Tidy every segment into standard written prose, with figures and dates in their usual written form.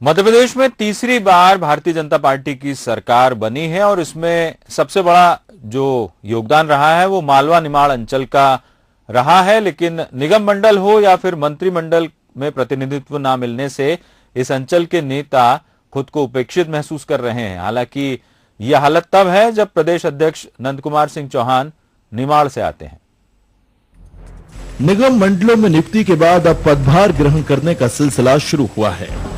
मध्य प्रदेश में तीसरी बार भारतीय जनता पार्टी की सरकार बनी है और इसमें सबसे बड़ा जो योगदान रहा है वो मालवा निमाड़ अंचल का रहा है। लेकिन निगम मंडल हो या फिर मंत्रिमंडल में प्रतिनिधित्व न मिलने से इस अंचल के नेता खुद को उपेक्षित महसूस कर रहे हैं। हालांकि यह हालत तब है जब प्रदेश अध्यक्ष नंद कुमार सिंह चौहान निमाड़ से आते हैं। निगम मंडलों में नियुक्ति के बाद अब पदभार ग्रहण करने का सिलसिला शुरू हुआ है।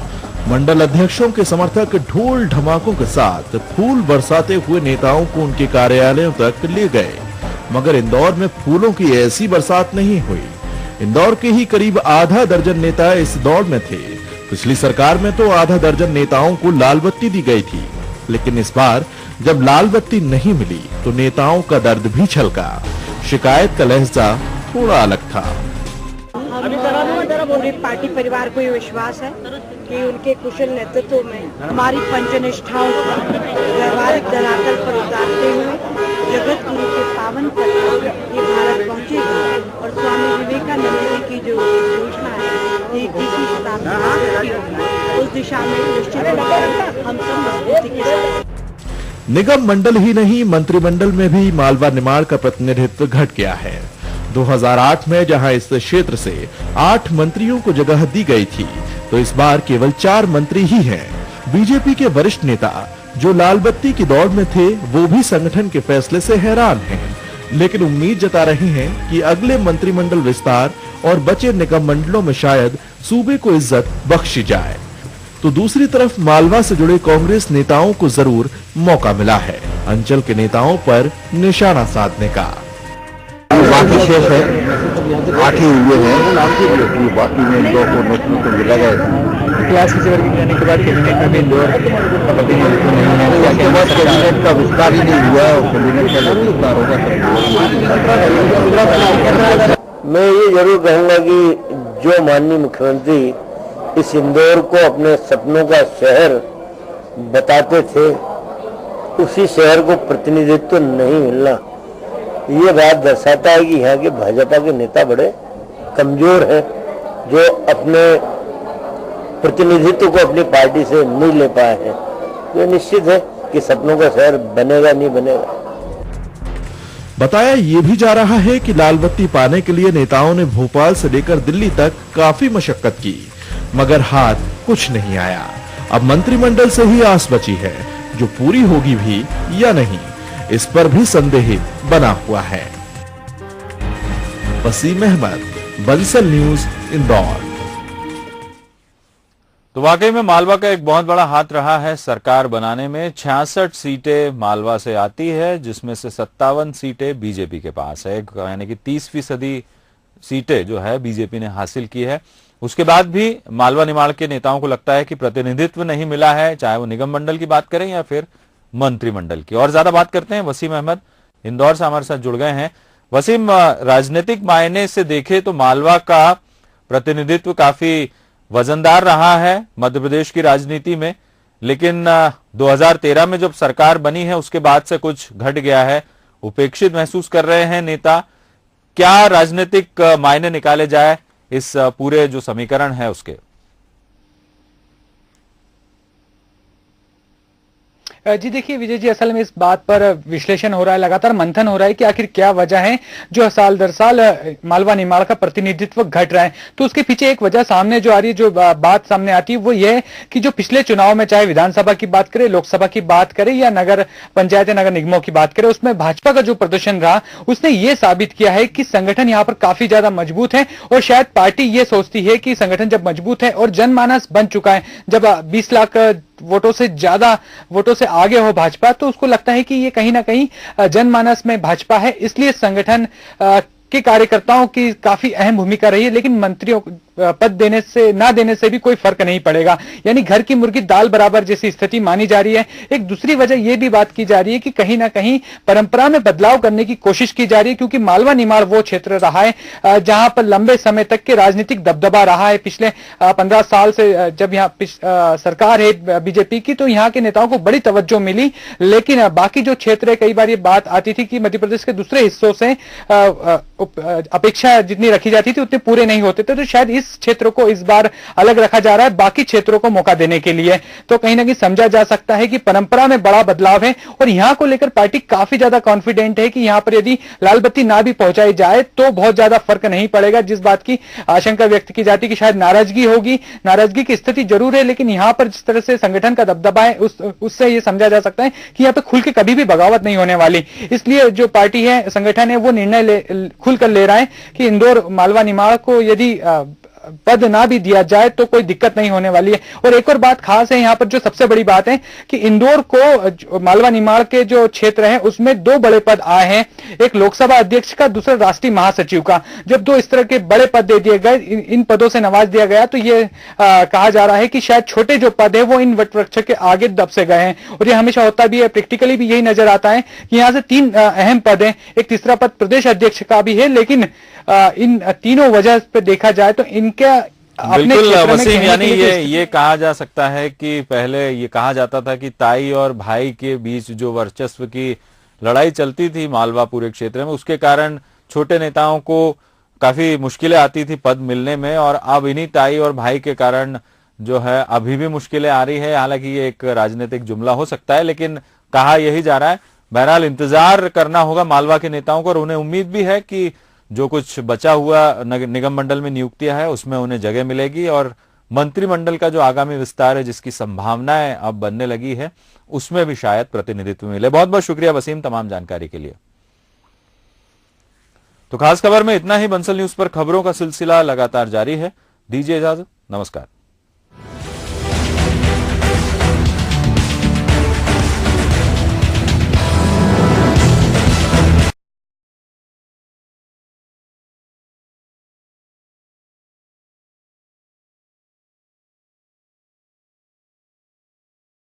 मंडल अध्यक्षों के समर्थक ढोल ढमाकों के साथ फूल बरसाते हुए नेताओं को उनके कार्यालयों तक ले गए, मगर इंदौर में फूलों की ऐसी बरसात नहीं हुई। इंदौर के ही करीब आधा दर्जन नेता इस दौड़ में थे। पिछली सरकार में तो आधा दर्जन नेताओं को लाल बत्ती दी गई थी, लेकिन इस बार जब लाल बत्ती नहीं मिली तो नेताओं का दर्द भी छलका। शिकायत का लहजा थोड़ा अलग था। पूरे पार्टी परिवार को ये विश्वास है कि उनके कुशल नेतृत्व में हमारी पंचनिष्ठाओं को व्यवहारिक धरातल पर उतारते हुए जगत गुरु के पावन पद पर ये भारत पहुंचेगा और स्वामी विवेकानंद जी की जो योजना है ये 21वीं शताब्दी की उस दिशा में निश्चित हम सब मजबूती के साथ। निगम मंडल ही नहीं, मंत्रिमंडल में भी मालवा निमाड़ का प्रतिनिधित्व घट गया है। 2008 में जहां इस क्षेत्र से 8 मंत्रियों को जगह दी गई थी, तो इस बार केवल 4 मंत्री ही हैं। बीजेपी के वरिष्ठ नेता जो लाल बत्ती की दौड़ में थे, वो भी संगठन के फैसले से हैरान हैं, लेकिन उम्मीद जता रहे हैं कि अगले मंत्रिमंडल विस्तार और बचे निगम मंडलों में शायद सूबे को इज्जत बख्शी जाए। तो दूसरी तरफ मालवा से जुड़े कांग्रेस नेताओं को जरूर मौका मिला है अंचल के नेताओं पर निशाना साधने का। बाकी शेष है 8 ही हुए हैं, बाकी में 2 को नेतृत्व मिला गया। क्लास की सेवा के जाने के बाद कैबिनेट में भी इंदौर प्रतिनिधित्व नहीं है, उसके बाद कैबिनेट का विस्तार ही नहीं हुआ और कैबिनेट का विस्तार होगा। मैं ये जरूर कहूँगा कि जो माननीय मुख्यमंत्री इस इंदौर को अपने सपनों का शहर बताते थे, उसी शहर को प्रतिनिधित्व नहीं मिलना, ये बात दर्शाता है कि यहाँ के भाजपा के नेता बड़े कमजोर हैं, जो अपने प्रतिनिधित्व को अपनी पार्टी से नहीं ले पाए हैं। ये निश्चित है कि सपनों का शहर बनेगा नहीं बनेगा। बताया ये भी जा रहा है कि लाल बत्ती पाने के लिए नेताओं ने भोपाल से लेकर दिल्ली तक काफी मशक्कत की, मगर हाथ कुछ नहीं आया। अब मंत्रिमंडल से ही आस बची है, जो पूरी होगी भी या नहीं, इस पर भी संदेह बना हुआ है। वसीम अहमद, बंसल न्यूज, इंदौर। तो वाकई में मालवा का एक बहुत बड़ा हाथ रहा है सरकार बनाने में। 66 सीटें मालवा से आती है, जिसमें से 57 सीटें बीजेपी के पास है, यानी कि 30% सीटें जो है बीजेपी ने हासिल की है। उसके बाद भी मालवा निमाड़ के नेताओं को लगता है कि प्रतिनिधित्व नहीं मिला है, चाहे वो निगम मंडल की बात करें या फिर मंत्रिमंडल की। और ज्यादा बात करते हैं, वसीम अहमद इंदौर से हमारे साथ जुड़ गए हैं। वसीम, राजनीतिक मायने से देखे तो मालवा का प्रतिनिधित्व काफी वजनदार रहा है मध्य प्रदेश की राजनीति में, लेकिन 2013 में जब सरकार बनी है उसके बाद से कुछ घट गया है, उपेक्षित महसूस कर रहे हैं नेता। क्या राजनीतिक मायने निकाले जाए इस पूरे जो समीकरण है उसके? जी देखिए विजय जी, असल में इस बात पर विश्लेषण हो रहा है, लगातार मंथन हो रहा है कि आखिर क्या वजह है जो साल दर साल मालवा निमाड़ का प्रतिनिधित्व घट रहा है। तो उसके पीछे एक वजह सामने जो आ रही है, जो बात सामने आती है वो ये है कि जो पिछले चुनाव में चाहे विधानसभा की बात करें, लोकसभा की बात करें या नगर पंचायत नगर निगमों की बात करें, उसमें भाजपा का जो प्रदर्शन रहा उसने ये साबित किया है कि संगठन यहाँ पर काफी ज्यादा मजबूत है। और शायद पार्टी ये सोचती है कि संगठन जब मजबूत है और जनमानस बन चुका है, जब 20 लाख वोटों से ज्यादा वोटों से आगे हो भाजपा, तो उसको लगता है कि ये कहीं ना कहीं जनमानस में भाजपा है, इसलिए संगठन के कार्यकर्ताओं की काफी अहम भूमिका रही है। लेकिन मंत्रियों पद देने से ना देने से भी कोई फर्क नहीं पड़ेगा, यानी घर की मुर्गी दाल बराबर जैसी स्थिति मानी जा रही है। एक दूसरी वजह यह भी बात की जा रही है कि कहीं ना कहीं परंपरा में बदलाव करने की कोशिश की जा रही है, क्योंकि मालवा निमाड़ वो क्षेत्र रहा है जहां पर लंबे समय तक के राजनीतिक दबदबा रहा है। पिछले 15 साल से जब यहाँ सरकार है बीजेपी की, तो यहाँ के नेताओं को बड़ी तवज्जो मिली, लेकिन बाकी जो क्षेत्र है, कई बार ये बात आती थी कि मध्य प्रदेश के दूसरे हिस्सों से अपेक्षा जितनी रखी जाती थी उतने पूरे नहीं होते थे। तो शायद इस इस क्षेत्र को इस बार अलग रखा जा रहा है बाकी क्षेत्रों को मौका देने के लिए। तो कहीं ना कहीं समझा जा सकता है कि परंपरा में बड़ा बदलाव है और यहां को लेकर पार्टी काफी ज्यादा कॉन्फिडेंट है कि यहां पर यदि लाल बत्ती ना भी पहुंचाई जाए तो बहुत ज्यादा फर्क नहीं पड़ेगा। जिस बात की आशंका व्यक्त की जाती है कि शायद नाराजगी होगी, नाराजगी की स्थिति जरूर है, लेकिन यहां पर जिस तरह से संगठन का दबदबा है उससे यह समझा जा सकता है कि यहां पे खुल के कभी भी बगावत नहीं होने वाली। इसलिए जो पार्टी है, संगठन है, वो निर्णय खुलकर ले रहा है कि इंदौर मालवा निमाड़ को यदि पद ना भी दिया जाए तो कोई दिक्कत नहीं होने वाली है। और एक और बात खास है यहां पर, जो सबसे बड़ी बात है कि इंदौर को मालवा निमाड़ के जो क्षेत्र है उसमें 2 बड़े पद आए हैं, एक लोकसभा अध्यक्ष का, दूसरा राष्ट्रीय महासचिव का। जब 2 इस तरह के बड़े पद दे दिए गए, इन पदों से नवाज दिया गया, तो ये कहा जा रहा है कि शायद छोटे जो पद है वो इन वटवृक्ष के आगे दब से गए हैं। और ये हमेशा होता भी है, प्रैक्टिकली भी यही नजर आता है कि यहां से 3 अहम पद है, एक तीसरा पद प्रदेश अध्यक्ष का भी है, लेकिन इन तीनों वजह पे देखा जाए तो इनके बिल्कुल वसीम, यानी ये कहा जा सकता है कि पहले ये कहा जाता था कि ताई और भाई के बीच जो वर्चस्व की लड़ाई चलती थी मालवा पूरे क्षेत्र में, उसके कारण छोटे नेताओं को काफी मुश्किलें आती थी पद मिलने में, और अब इन्हीं ताई और भाई के कारण जो है अभी भी मुश्किलें आ रही है। हालांकि ये एक राजनीतिक जुमला हो सकता है, लेकिन कहा यही जा रहा है। बहरहाल इंतजार करना होगा मालवा के नेताओं को, और उन्हें उम्मीद भी है कि जो कुछ बचा हुआ निगम मंडल में नियुक्तियां है उसमें उन्हें जगह मिलेगी, और मंत्रिमंडल का जो आगामी विस्तार है जिसकी संभावनाएं अब बनने लगी है उसमें भी शायद प्रतिनिधित्व मिले। बहुत बहुत शुक्रिया वसीम तमाम जानकारी के लिए। तो खास खबर में इतना ही। बंसल न्यूज पर खबरों का सिलसिला लगातार जारी है। दीजिए इजाजत, नमस्कार।